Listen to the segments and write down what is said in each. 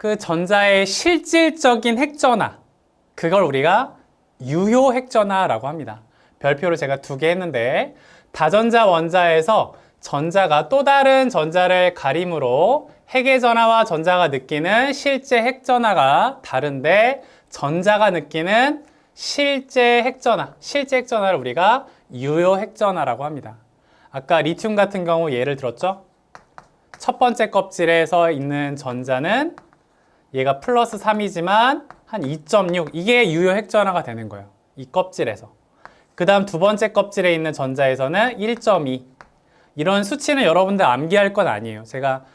그 전자의 실질적인 핵전화, 그걸 우리가 유효 핵전화라고 합니다. 별표를 제가 2개 했는데, 다전자 원자에서 전자가 또 다른 전자를 가림으로 핵의 전하와 전자가 느끼는 실제 핵전하가 다른데, 전자가 느끼는 실제 핵전하를 우리가 유효 핵전하라고 합니다. 아까 리튬 같은 경우 예를 들었죠? 첫 번째 껍질에서 있는 전자는 얘가 플러스 3이지만 한 2.6, 이게 유효 핵전하가 되는 거예요. 이 껍질에서. 그 다음 두 번째 껍질에 있는 전자에서는 1.2. 이런 수치는 여러분들 암기할 건 아니에요. 제가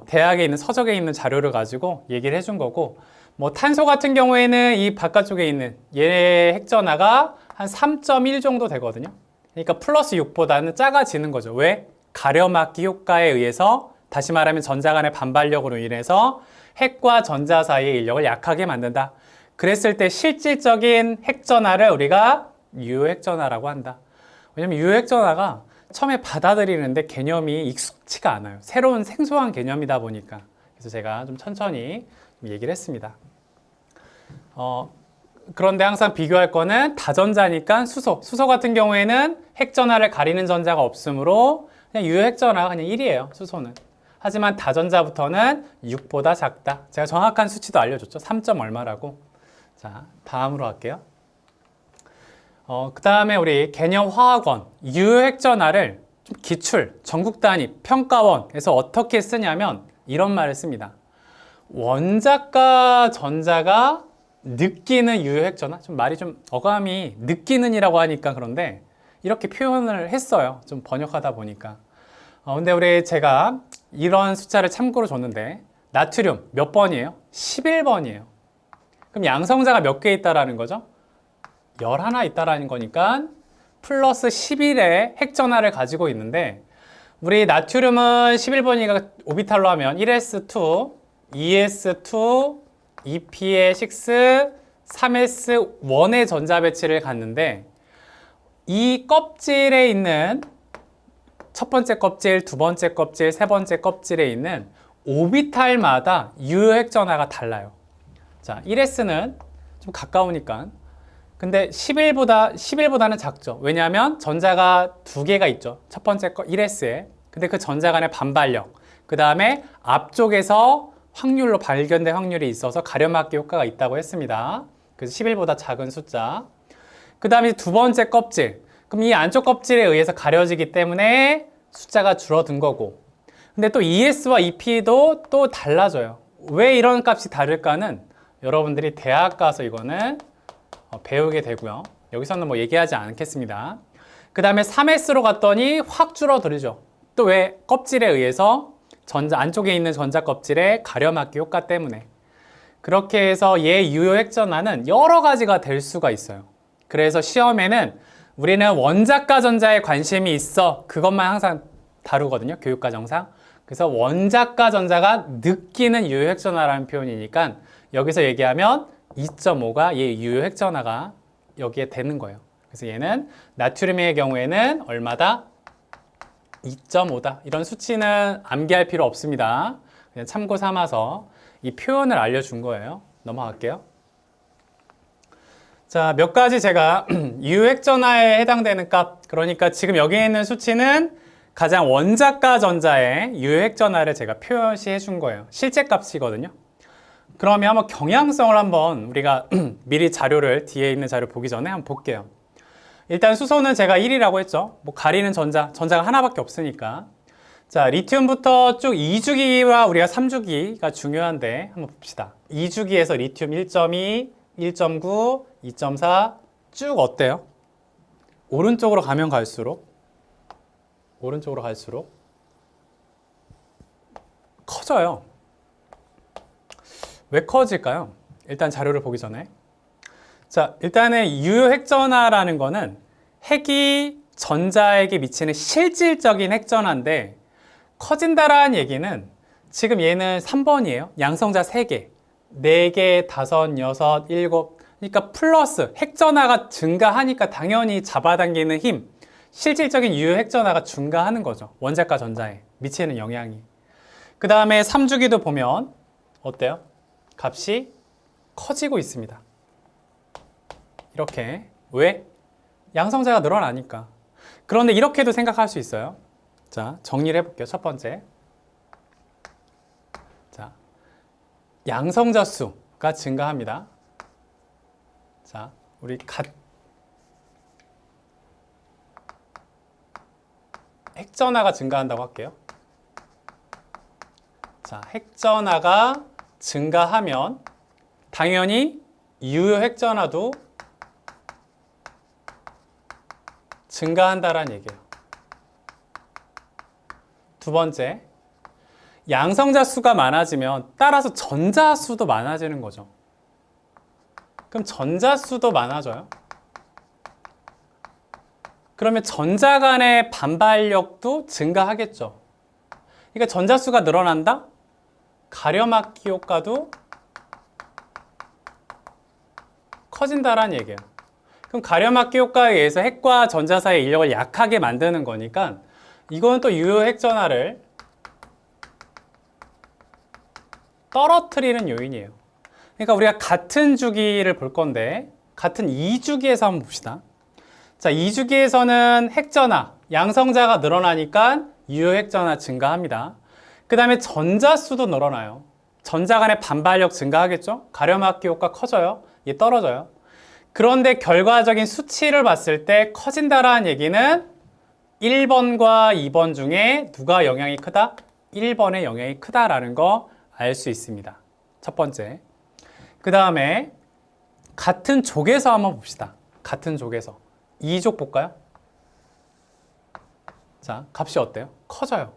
대학에 있는 서적에 있는 자료를 가지고 얘기를 해준 거고, 뭐 탄소 같은 경우에는 이 바깥쪽에 있는 얘의 핵전하가 한 3.1 정도 되거든요. 그러니까 플러스 6보다는 작아지는 거죠. 왜? 가려막기 효과에 의해서, 다시 말하면 전자 간의 반발력으로 인해서 핵과 전자 사이의 인력을 약하게 만든다. 그랬을 때 실질적인 핵전하를 우리가 유효 핵전하라고 한다. 왜냐면 유효 핵전하가 처음에 받아들이는데 개념이 익숙치가 않아요. 새로운 생소한 개념이다 보니까. 그래서 제가 좀 천천히 얘기를 했습니다. 그런데 항상 비교할 거는 다전자니까 수소 같은 경우에는 핵전하를 가리는 전자가 없으므로 그냥 유효 핵전하가 그냥 1이에요. 수소는. 하지만 다전자부터는 6보다 작다. 제가 정확한 수치도 알려줬죠. 3점 얼마라고. 자, 다음으로 갈게요. 그 다음에 우리 개념 화학원, 유효 핵전하를 좀 기출, 전국 단위, 평가원에서 어떻게 쓰냐면 이런 말을 씁니다. 원자과 전자가 느끼는 유효 핵전하? 좀 말이 좀 어감이 느끼는이라고 하니까 그런데 이렇게 표현을 했어요. 좀 번역하다 보니까. 근데 우리 제가 이런 숫자를 참고로 줬는데 나트륨 몇 번이에요? 11번이에요. 그럼 양성자가 몇 개 있다라는 거죠? 11 있다라는 거니까 플러스 11의 핵전하를 가지고 있는데, 우리 나트륨은 11번이니까 오비탈로 하면 1s2, 2s2, 2p의 6, 3s1의 전자 배치를 갖는데, 이 껍질에 있는 첫 번째 껍질, 두 번째 껍질, 세 번째 껍질에 있는 오비탈마다 유효 핵전하가 달라요. 자, 1s는 좀 가까우니까. 근데 11보다는 작죠. 왜냐하면 전자가 2개가 있죠. 첫 번째 거 1s에. 근데 그 전자 간의 반발력, 그 다음에 앞쪽에서 확률로 발견된 확률이 있어서 가려막기 효과가 있다고 했습니다. 그래서 11보다 작은 숫자. 그 다음에 두 번째 껍질. 그럼 이 안쪽 껍질에 의해서 가려지기 때문에 숫자가 줄어든 거고. 근데 또 ES와 EP도 또 달라져요. 왜 이런 값이 다를까는 여러분들이 대학 가서 이거는 배우게 되고요. 여기서는 뭐 얘기하지 않겠습니다. 그 다음에 3S로 갔더니 확 줄어들죠. 또 왜? 껍질에 의해서 안쪽에 있는 전자 껍질의 가려막기 효과 때문에. 그렇게 해서 얘 유효 핵전하는 여러 가지가 될 수가 있어요. 그래서 시험에는 우리는 원자과 전자에 관심이 있어. 그것만 항상 다루거든요. 교육과정상. 그래서 원자과 전자가 느끼는 유효 핵전하라는 표현이니까 여기서 얘기하면 2.5가 얘 유효 핵전하가 여기에 되는 거예요. 그래서 얘는 나트륨의 경우에는 얼마다? 2.5다. 이런 수치는 암기할 필요 없습니다. 그냥 참고 삼아서 이 표현을 알려준 거예요. 넘어갈게요. 자, 몇 가지 제가 유효 핵전하에 해당되는 값, 그러니까 지금 여기에 있는 수치는 가장 원자과 전자의 유효 핵전하를 제가 표시해 준 거예요. 실제 값이거든요. 그러면 한번 경향성을 한번 우리가 미리 자료를 뒤에 있는 자료 보기 전에 한번 볼게요. 일단 수소는 제가 1이라고 했죠. 뭐 가리는 전자가 하나밖에 없으니까. 자, 리튬부터 쭉 2주기와 우리가 3주기가 중요한데 한번 봅시다. 2주기에서 리튬 1.2, 1.9, 2.4 쭉 어때요? 오른쪽으로 가면 갈수록 커져요. 왜 커질까요? 일단 자료를 보기 전에. 자, 일단은 유효 핵전하라는 거는 핵이 전자에게 미치는 실질적인 핵전하인데, 커진다라는 얘기는 지금 얘는 3번이에요. 양성자 3개. 4개, 5, 6, 7. 그러니까 플러스 핵전하가 증가하니까 당연히 잡아당기는 힘, 실질적인 유효 핵전하가 증가하는 거죠. 원자과 전자에 미치는 영향이. 그 다음에 3주기도 보면 어때요? 값이 커지고 있습니다. 이렇게. 왜? 양성자가 늘어나니까. 그런데 이렇게도 생각할 수 있어요. 자, 정리를 해볼게요. 첫 번째. 자, 양성자 수가 증가합니다. 자, 우리 핵전하가 증가한다고 할게요. 자, 핵전하가 증가하면 당연히 유효 핵전하도 증가한다라는 얘기예요. 두 번째, 양성자 수가 많아지면 따라서 전자 수도 많아지는 거죠. 그럼 전자 수도 많아져요. 그러면 전자 간의 반발력도 증가하겠죠. 그러니까 전자 수가 늘어난다? 가려막기 효과도 커진다라는 얘기예요. 그럼 가려막기 효과에 의해서 핵과 전자 사이의 인력을 약하게 만드는 거니까 이건 또 유효 핵전하를 떨어뜨리는 요인이에요. 그러니까 우리가 같은 주기를 볼 건데 같은 2주기에서 한번 봅시다. 자, 2주기에서는 핵전하, 양성자가 늘어나니까 유효 핵전하 증가합니다. 그 다음에 전자 수도 늘어나요. 전자 간의 반발력 증가하겠죠? 가려막기 효과 커져요. 얘 떨어져요. 그런데 결과적인 수치를 봤을 때 커진다라는 얘기는 1번과 2번 중에 누가 영향이 크다? 1번의 영향이 크다라는 거 알 수 있습니다. 첫 번째. 그 다음에 같은 족에서 한번 봅시다. 같은 족에서. 2족 볼까요? 자, 값이 어때요? 커져요.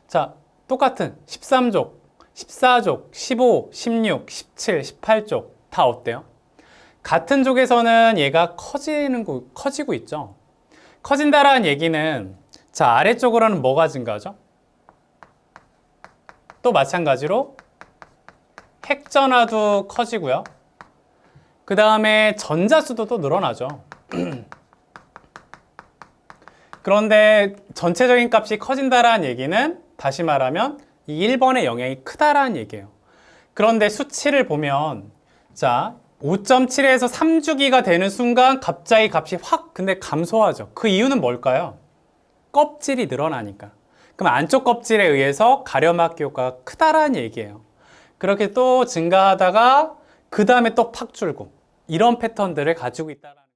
자, 똑같은 13족, 14족, 15, 16, 17, 18족 다 어때요? 같은 족에서는 얘가 커지고 있죠. 커진다라는 얘기는 자, 아래쪽으로는 뭐가 증가하죠? 또 마찬가지로 핵전하도 커지고요. 그 다음에 전자수도 또 늘어나죠. 그런데 전체적인 값이 커진다라는 얘기는 다시 말하면 이 1번의 영향이 크다라는 얘기예요. 그런데 수치를 보면 자, 5.7에서 3주기가 되는 순간 갑자기 값이 확 근데 감소하죠. 그 이유는 뭘까요? 껍질이 늘어나니까. 그럼 안쪽 껍질에 의해서 가려막기 효과가 크다라는 얘기예요. 그렇게 또 증가하다가 그 다음에 또 팍 줄고 이런 패턴들을 가지고 있다라는 거예요.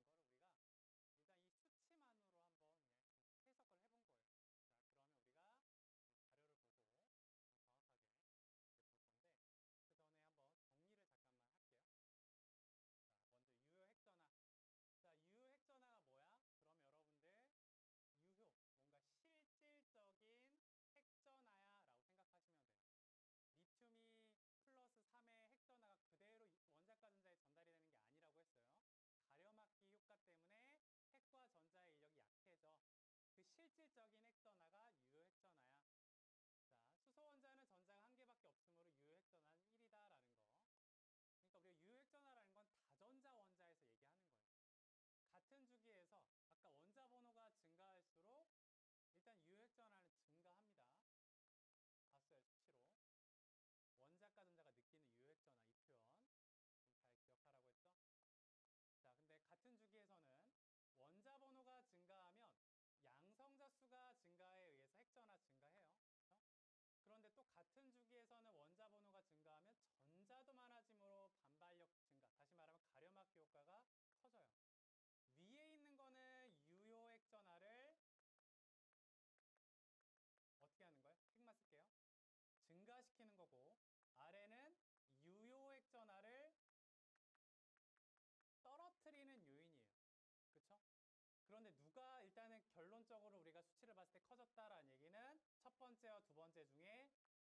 그런데 누가 일단은 결론적으로 우리가 수치를 봤을 때 커졌다라는 얘기는 첫 번째와 두 번째 중에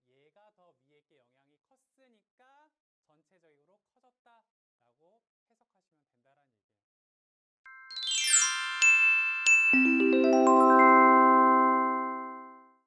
얘가 더 위에게 영향이 컸으니까 전체적으로 커졌다라고 해석하시면 된다라는 얘기예요.